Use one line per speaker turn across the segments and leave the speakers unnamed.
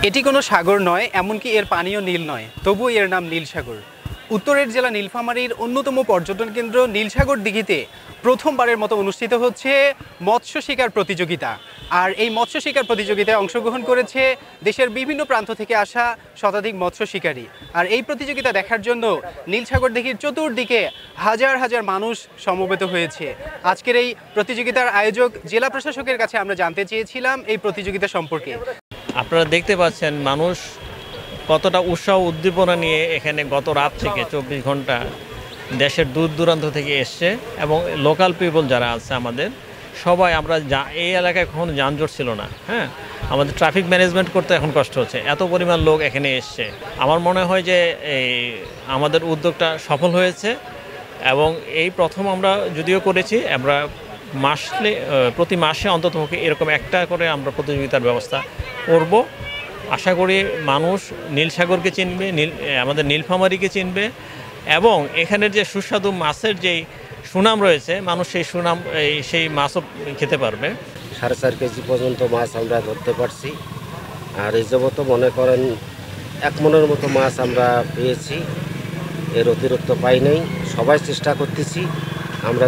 এটি কোনো সাগর নয়, এমনকি এর পানিও নীল নয়, তবুও এর নাম নীল সাগর। উত্তরের জেলা নীলফামারীর অন্যতম পর্যটন কেন্দ্র নীলসাগর দিঘিতে প্রথমবারের মতো অনুষ্ঠিত হচ্ছে মৎস্য শিকার প্রতিযোগিতা। আর এই মৎস্য শিকার প্রতিযোগিতায় অংশগ্রহণ করেছে দেশের বিভিন্ন প্রান্ত থেকে আসা শতাধিক মৎস্য শিকারী। আর এই প্রতিযোগিতা দেখার জন্য নীলসাগর দিঘির চতুর্দিকে হাজার হাজার মানুষ সমবেত হয়েছে। আজকের এই প্রতিযোগিতার আয়োজক জেলা প্রশাসকের কাছে আমরা জানতে চেয়েছিলাম এই প্রতিযোগিতা সম্পর্কে।
আপনারা দেখতে পাচ্ছেন মানুষ কতটা উৎসাহ উদ্দীপনা নিয়ে এখানে গত রাত থেকে 24 ঘন্টা দেশের দূর দূরান্ত থেকে এসছে, এবং লোকাল পিপল যারা আছে আমাদের সবাই, আমরা এই এলাকায় কখনো যানজট ছিল না। হ্যাঁ, আমাদের ট্রাফিক ম্যানেজমেন্ট করতে এখন কষ্ট হচ্ছে, এত পরিমাণ লোক এখানে এসছে। আমার মনে হয় যে এই আমাদের উদ্যোগটা সফল হয়েছে, এবং এই প্রথম আমরা যদিও করেছি, আমরা প্রতি মাসে অন্ততপক্ষে এরকম একটা করে আমরা প্রতিযোগিতার ব্যবস্থা করব। আশা করি মানুষ নীলসাগরকে চিনবে, আমাদের নীলফামারীকে চিনবে, এবং এখানের যে সুস্বাদু মাছের যেই সুনাম রয়েছে, মানুষ সেই মাছও খেতে পারবে।
4.5 কেজি পর্যন্ত মাছ আমরা ধরতে পারছি। আর এই যাবত মনে করেন 1 মনের মতো মাছ আমরা পেয়েছি, এর অতিরিক্ত পাই নাই। সবাই চেষ্টা করতেছি আমরা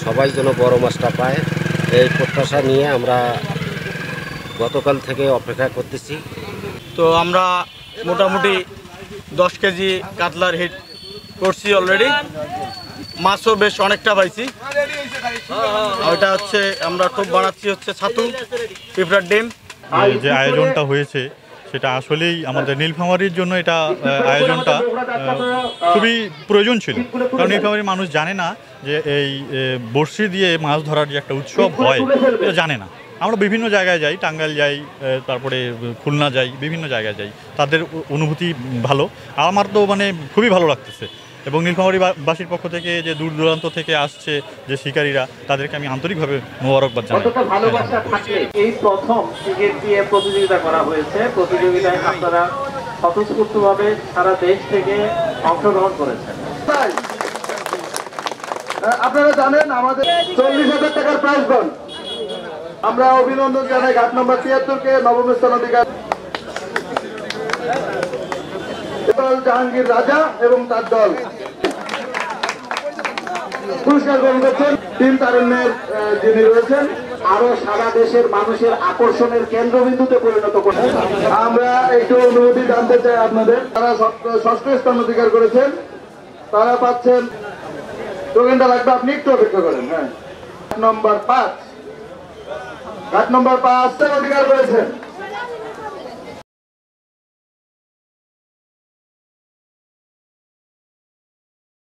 সবাই যেন বড় মাছটা পায়, এই প্রত্যাশা নিয়ে আমরা গতকাল থেকে অপেক্ষা করতেছি।
তো আমরা মোটামুটি 10 কেজি কাতলার হিট করছি অলরেডি, মাছও বেশ অনেকটা পাইছি। ওইটা হচ্ছে আমরা টোপ বানাচ্ছি হচ্ছে ছাতু, পিঁপড়ার ডিম।
যে আয়োজনটা হয়েছে সেটা আসলেই আমাদের নীলফামারীর জন্য এটা আয়োজনটা খুবই প্রয়োজন ছিল, কারণ নীলফামারীর মানুষ জানে না যে এই বড়শি দিয়ে মাছ ধরার যে একটা উৎসব হয় এটা জানে না। আমরা বিভিন্ন জায়গায় যাই, টাঙ্গাইল যাই, তারপরে খুলনা যাই, বিভিন্ন জায়গায় যাই, তাদের অনুভূতি ভালো। আমার তো খুবই ভালো লাগতেছে, এবং নীলফামারীবাসীর পক্ষ থেকে যে দূর দূরান্ত থেকে আসছে যে শিকারীরা, তাদেরকে আমি আন্তরিকভাবে মোবারকবাদ জানাই।
এই প্রথম টিকিট দিয়ে প্রতিযোগিতা করা হয়েছে। প্রতিযোগিতায় আপনারা স্বতঃস্ফূর্তভাবে সারা দেশ থেকে অংশগ্রহণ করেছেন।
আপনারা জানেন আমাদের 40,000 টাকার প্রাইজ বন্ড। আমরা অভিনন্দন জানাই ঘাট নম্বর 73-কে নবম স্থান অধিকার জাহাঙ্গীর রাজা এবং তার দল। পুরস্কার গ্রহণ করছেন টিম তারুণ্যের যিনি রয়েছেন,
আরো সারা দেশের মানুষের আকর্ষণের কেন্দ্রবিন্দুতে পরিণত করছেন।
আমরা একটু অনুমতি জানতে চাই আপনাদের। তারা 6ষ্ঠ স্থান অধিকার করেছেন, তারা পাচ্ছেন, টোকেনটা লাগবে, আপনি একটু অপেক্ষা করেন। হ্যাঁ, ঘাট নম্বর 5 অধিকার করেছেন।